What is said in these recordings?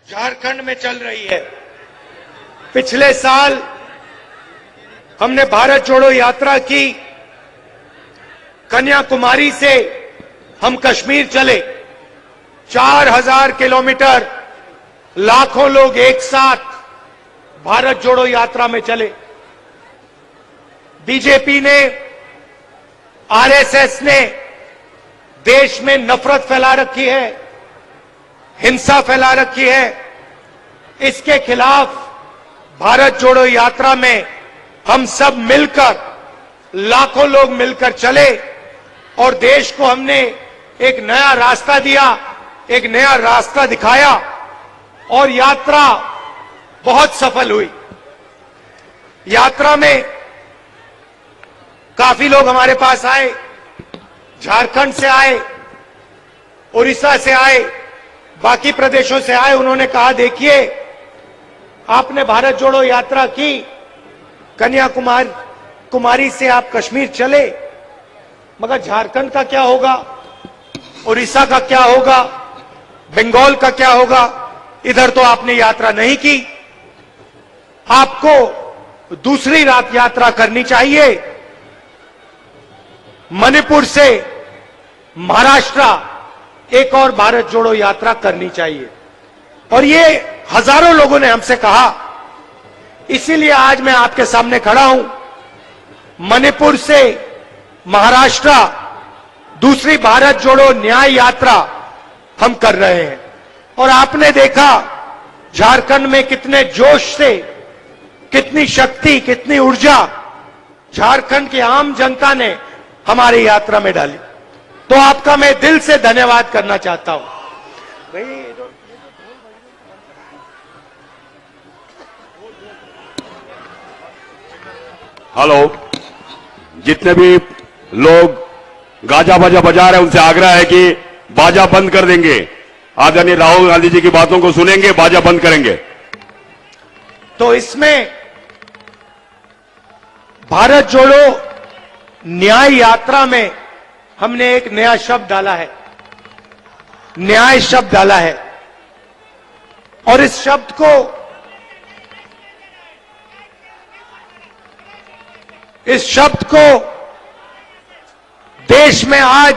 झारखंड में चल रही है। पिछले साल हमने भारत जोड़ो यात्रा की। कन्याकुमारी से हम कश्मीर चले, 4000 किलोमीटर, लाखों लोग एक साथ भारत जोड़ो यात्रा में चले। बीजेपी ने, आरएसएस ने देश में नफरत फैला रखी है, हिंसा फैला रखी है। इसके खिलाफ भारत जोड़ो यात्रा में हम सब मिलकर, लाखों लोग मिलकर चले और देश को हमने एक नया रास्ता दिया, एक नया रास्ता दिखाया और यात्रा बहुत सफल हुई। यात्रा में काफी लोग हमारे पास आए, झारखंड से आए, उड़ीसा से आए, बाकी प्रदेशों से आए। उन्होंने कहा, देखिए आपने भारत जोड़ो यात्रा की, कन्याकुमारी से आप कश्मीर चले, मगर झारखंड का क्या होगा, उड़ीसा का क्या होगा, बंगाल का क्या होगा? इधर तो आपने यात्रा नहीं की। आपको दूसरी रात यात्रा करनी चाहिए। मणिपुर से महाराष्ट्र एक और भारत जोड़ो यात्रा करनी चाहिए। और ये हजारों लोगों ने हमसे कहा, इसीलिए आज मैं आपके सामने खड़ा हूं। मणिपुर से महाराष्ट्र दूसरी भारत जोड़ो न्याय यात्रा हम कर रहे हैं। और आपने देखा झारखंड में कितने जोश से, कितनी शक्ति, कितनी ऊर्जा झारखंड की आम जनता ने हमारी यात्रा में डाली। तो आपका मैं दिल से धन्यवाद करना चाहता हूं। हेलो, जितने भी लोग गाजा बाजा बजा रहे हैं उनसे आग्रह है कि बाजा बंद कर देंगे। आदरणीय राहुल गांधी जी की बातों को सुनेंगे, बाजा बंद करेंगे। तो इसमें भारत जोड़ो न्याय यात्रा में हमने एक नया शब्द डाला है, न्याय शब्द डाला है। और इस शब्द को देश में आज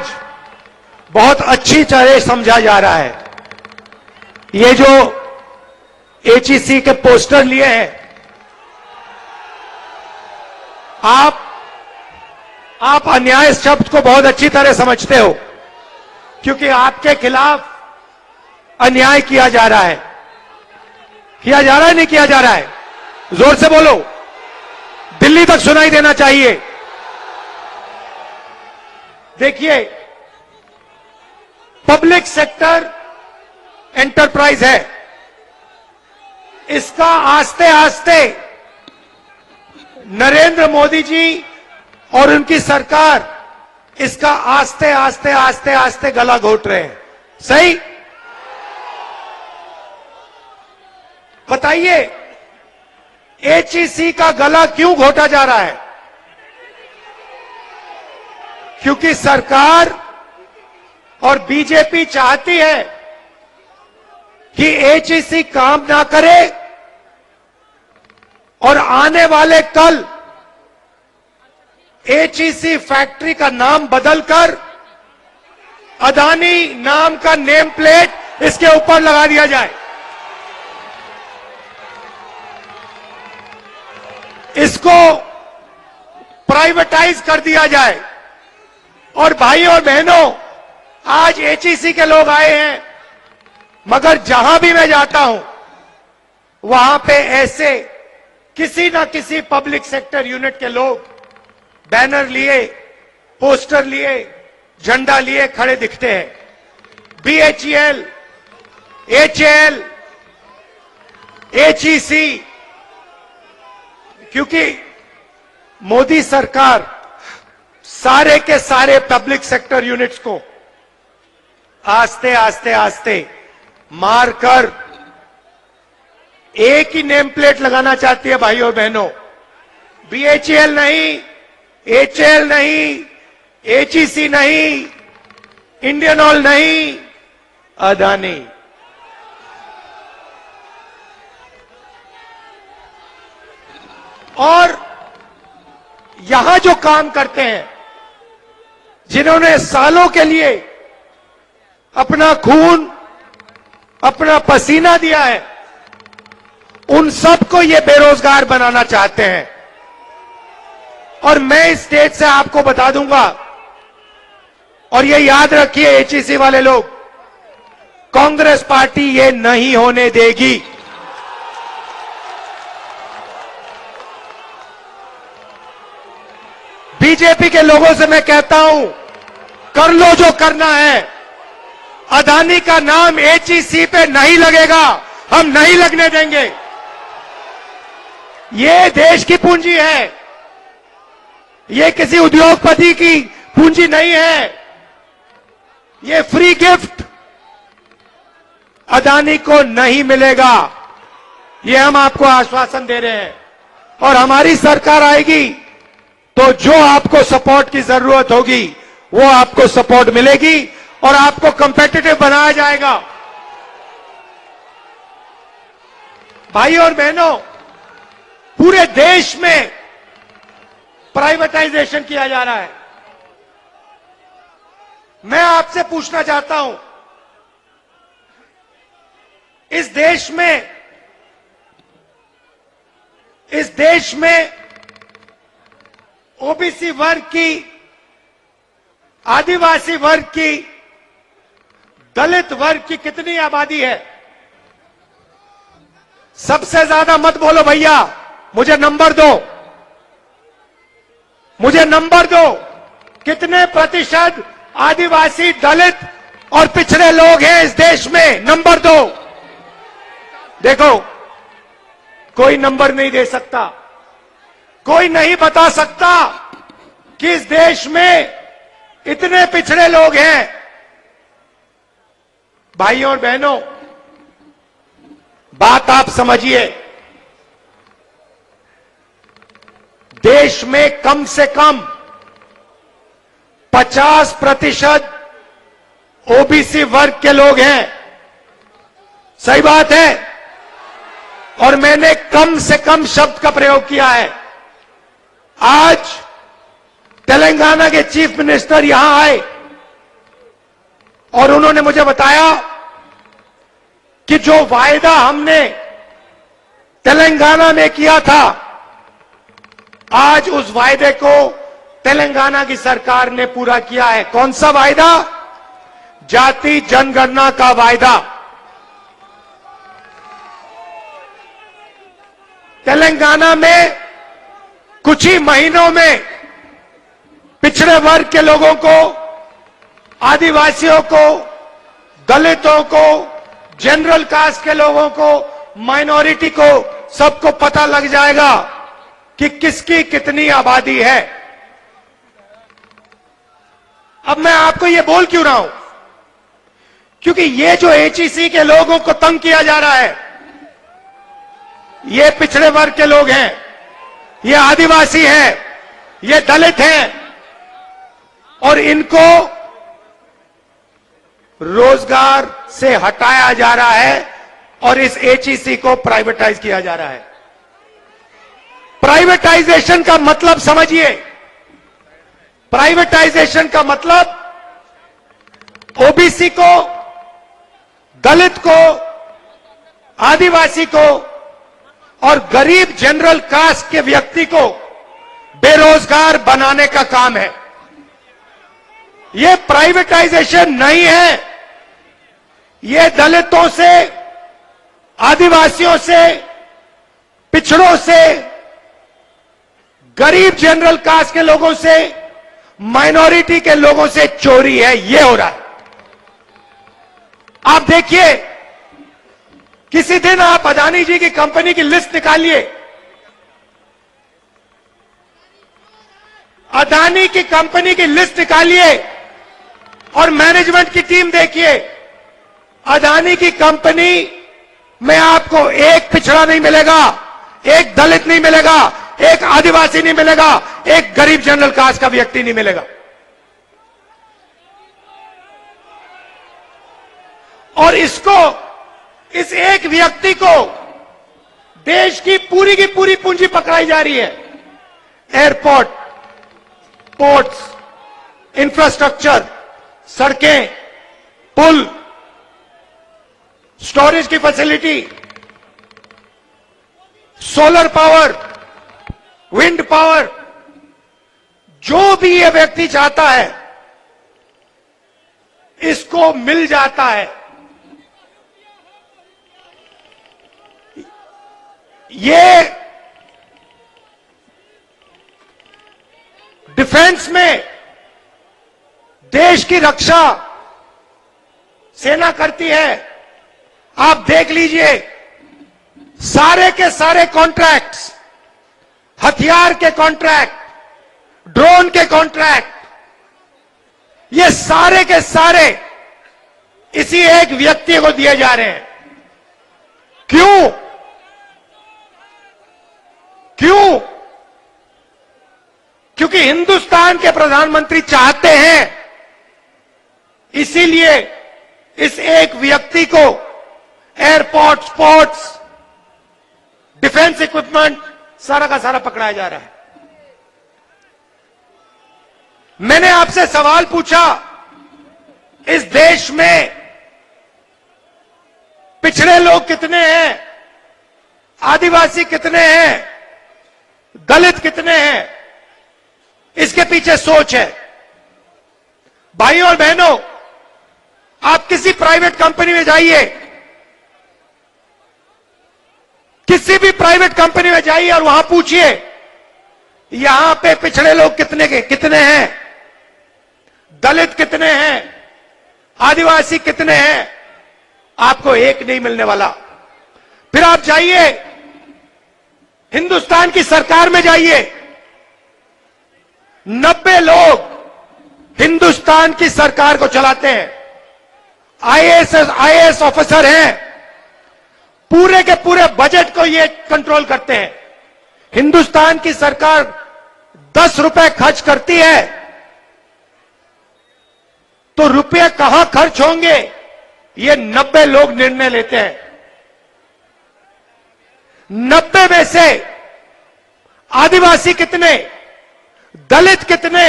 बहुत अच्छी तरह समझा जा रहा है। ये जो एचईसी के पोस्टर लिए हैं, आप अन्याय शब्द को बहुत अच्छी तरह समझते हो, क्योंकि आपके खिलाफ अन्याय किया जा रहा है। किया जा रहा है, नहीं किया जा रहा है? जोर से बोलो, दिल्ली तक सुनाई देना चाहिए। देखिए, पब्लिक सेक्टर एंटरप्राइज है, इसका आस्ते आस्ते नरेंद्र मोदी जी और उनकी सरकार इसका आस्ते आस्ते आस्ते आस्ते गला घोट रहे हैं। सही? बताइए, एचईसी का गला क्यों घोटा जा रहा है? क्योंकि सरकार और बीजेपी चाहती है कि एचईसी काम ना करे और आने वाले कल एचईसी फैक्ट्री का नाम बदलकर अदानी नाम का नेम प्लेट इसके ऊपर लगा दिया जाए। इसको प्राइवेटाइज कर दिया जाए। और भाई और बहनों, आज एचईसी के लोग आए हैं, मगर जहां भी मैं जाता हूं वहां पे ऐसे किसी ना किसी पब्लिक सेक्टर यूनिट के लोग बैनर लिए, पोस्टर लिए, झंडा लिए खड़े दिखते हैं। बीएचईएल, एचएएल, एचईसी, क्योंकि मोदी सरकार सारे के सारे पब्लिक सेक्टर यूनिट्स को आस्ते आस्ते आस्ते मारकर एक ही नेम प्लेट लगाना चाहती है। भाइयों और बहनों, बीएचईएल नहीं, एचएएल नहीं, एचईसी नहीं, इंडियन ऑयल नहीं, अदानी। और यहां जो काम करते हैं, जिन्होंने सालों के लिए अपना खून, अपना पसीना दिया है, उन सबको ये बेरोजगार बनाना चाहते हैं। और मैं इस स्टेज से आपको बता दूंगा, और ये याद रखिए एचईसी वाले लोग, कांग्रेस पार्टी ये नहीं होने देगी। बीजेपी के लोगों से मैं कहता हूं, कर लो जो करना है, अदानी का नाम एचईसी पे नहीं लगेगा, हम नहीं लगने देंगे। ये देश की पूंजी है, ये किसी उद्योगपति की पूंजी नहीं है, ये फ्री गिफ्ट अदानी को नहीं मिलेगा, ये हम आपको आश्वासन दे रहे हैं। और हमारी सरकार आएगी तो जो आपको सपोर्ट की जरूरत होगी वो आपको सपोर्ट मिलेगी और आपको कंपेटिटिव बनाया जाएगा। भाई और बहनों, पूरे देश में प्राइवेटाइजेशन किया जा रहा है। मैं आपसे पूछना चाहता हूं, इस देश में ओबीसी वर्ग की, आदिवासी वर्ग की, दलित वर्ग की कितनी आबादी है? सबसे ज्यादा मत बोलो भैया, मुझे नंबर दो, मुझे नंबर दो। कितने प्रतिशत आदिवासी, दलित और पिछड़े लोग हैं इस देश में? नंबर दो। देखो, कोई नंबर नहीं दे सकता, कोई नहीं बता सकता कि इस देश में इतने पिछड़े लोग हैं। भाइयों और बहनों, बात आप समझिए, देश में कम से कम 50% ओबीसी वर्ग के लोग हैं। सही बात है। और मैंने कम से कम शब्द का प्रयोग किया है। आज तेलंगाना के चीफ मिनिस्टर यहां आए और उन्होंने मुझे बताया कि जो वायदा हमने तेलंगाना में किया था, आज उस वायदे को तेलंगाना की सरकार ने पूरा किया है। कौन सा वायदा? जाति जनगणना का वायदा। तेलंगाना में कुछ ही महीनों में पिछड़े वर्ग के लोगों को, आदिवासियों को, दलितों को, जनरल कास्ट के लोगों को, माइनॉरिटी को, सबको पता लग जाएगा कि किसकी कितनी आबादी है। अब मैं आपको ये बोल क्यों रहा हूं? क्योंकि ये जो एचईसी के लोगों को तंग किया जा रहा है, ये पिछड़े वर्ग के लोग हैं, ये आदिवासी हैं, ये दलित हैं, और इनको रोजगार से हटाया जा रहा है और इस एचईसी को प्राइवेटाइज किया जा रहा है। प्राइवेटाइजेशन का मतलब समझिए। प्राइवेटाइजेशन का मतलब ओबीसी को, दलित को, आदिवासी को और गरीब जनरल कास्ट के व्यक्ति को बेरोजगार बनाने का काम है। यह प्राइवेटाइजेशन नहीं है। यह दलितों से, आदिवासियों से, पिछड़ों से, गरीब जनरल कास्ट के लोगों से, माइनॉरिटी के लोगों से चोरी है। यह हो रहा है। आप देखिए, किसी दिन आप अदानी जी की कंपनी की लिस्ट निकालिए, अदानी की कंपनी की लिस्ट निकालिए और मैनेजमेंट की टीम देखिए। अदानी की कंपनी में आपको एक पिछड़ा नहीं मिलेगा, एक दलित नहीं मिलेगा, एक आदिवासी नहीं मिलेगा, एक गरीब जनरल कास्ट का व्यक्ति नहीं मिलेगा। और इसको, इस एक व्यक्ति को देश की पूरी पूंजी पकड़ाई जा रही है। एयरपोर्ट, पोर्ट्स, इंफ्रास्ट्रक्चर, सड़कें, पुल, स्टोरेज की facility, solar power, wind power, जो भी ये व्यक्ति चाहता है इसको मिल जाता है। ये डिफेंस में देश की रक्षा सेना करती है। आप देख लीजिए, सारे के सारे कॉन्ट्रैक्ट्स, हथियार के कॉन्ट्रैक्ट, ड्रोन के कॉन्ट्रैक्ट, ये सारे के सारे इसी एक व्यक्ति को दिए जा रहे हैं। क्यों? क्यों? क्योंकि हिंदुस्तान के प्रधानमंत्री चाहते हैं, इसीलिए इस एक व्यक्ति को एयरपोर्ट, पोर्ट्स, डिफेंस इक्विपमेंट सारा का सारा पकड़ाया जा रहा है। मैंने आपसे सवाल पूछा, इस देश में पिछड़े लोग कितने हैं, आदिवासी कितने हैं, दलित कितने हैं? इसके पीछे सोच है। भाइयों और बहनों, आप किसी प्राइवेट कंपनी में जाइए, किसी भी प्राइवेट कंपनी में जाइए और वहां पूछिए यहां पे पिछड़े लोग कितने हैं, दलित कितने हैं, आदिवासी कितने हैं, आपको एक नहीं मिलने वाला। फिर आप जाइए हिंदुस्तान की सरकार में जाइए, 90 लोग हिंदुस्तान की सरकार को चलाते हैं, आईएएस ऑफिसर हैं, पूरे के पूरे बजट को ये कंट्रोल करते हैं। हिंदुस्तान की सरकार 10 रुपए खर्च करती है तो रुपए कहां खर्च होंगे, ये 90 लोग निर्णय लेते हैं। 90 में से आदिवासी कितने, दलित कितने,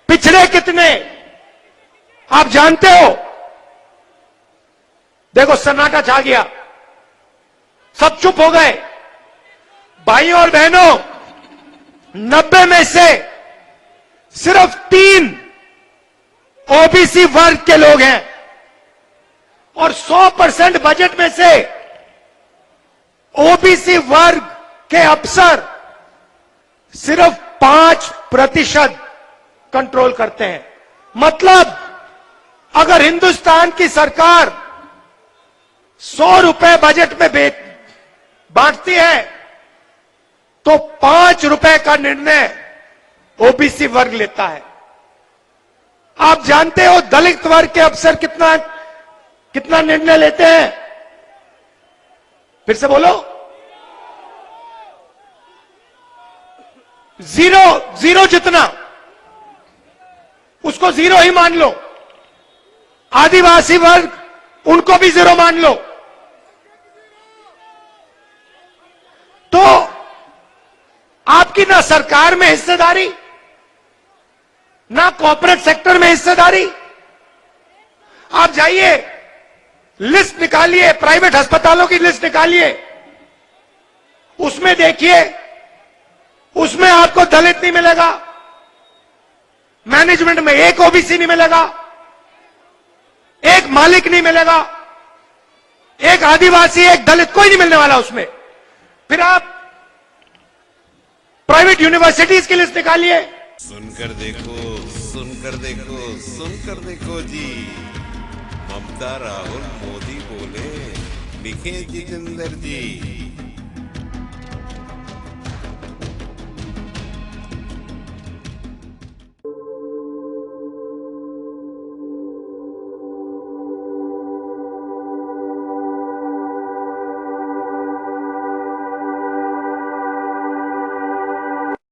पिछड़े कितने, आप जानते हो? देखो, सन्नाटा छा गया, सब चुप हो गए। भाइयों और बहनों, 90 में से सिर्फ 3 ओबीसी वर्ग के लोग हैं और 100% बजट में से ओबीसी वर्ग के अफसर सिर्फ 5% कंट्रोल करते हैं। मतलब अगर हिंदुस्तान की सरकार 100 रुपए बजट में बांटती है तो 5 रुपए का निर्णय ओबीसी वर्ग लेता है। आप जानते हो दलित वर्ग के अफसर कितना निर्णय लेते हैं? फिर से बोलो, जीरो जितना, उसको जीरो ही मान लो। आदिवासी वर्ग, उनको भी जीरो मान लो। तो आपकी ना सरकार में हिस्सेदारी, ना कॉर्पोरेट सेक्टर में हिस्सेदारी। आप जाइए, लिस्ट निकालिए, प्राइवेट अस्पतालों की लिस्ट निकालिए, उसमें देखिए, उसमें आपको दलित नहीं मिलेगा, मैनेजमेंट में एक ओबीसी नहीं मिलेगा, एक मालिक नहीं मिलेगा, एक आदिवासी, एक दलित, कोई नहीं मिलने वाला उसमें। फिर आप प्राइवेट यूनिवर्सिटीज की लिस्ट निकालिए। सुनकर देखो, सुनकर देखो, सुनकर देखो जी। ममता, राहुल, मोदी बोले, लिखे जितेंद्र जी।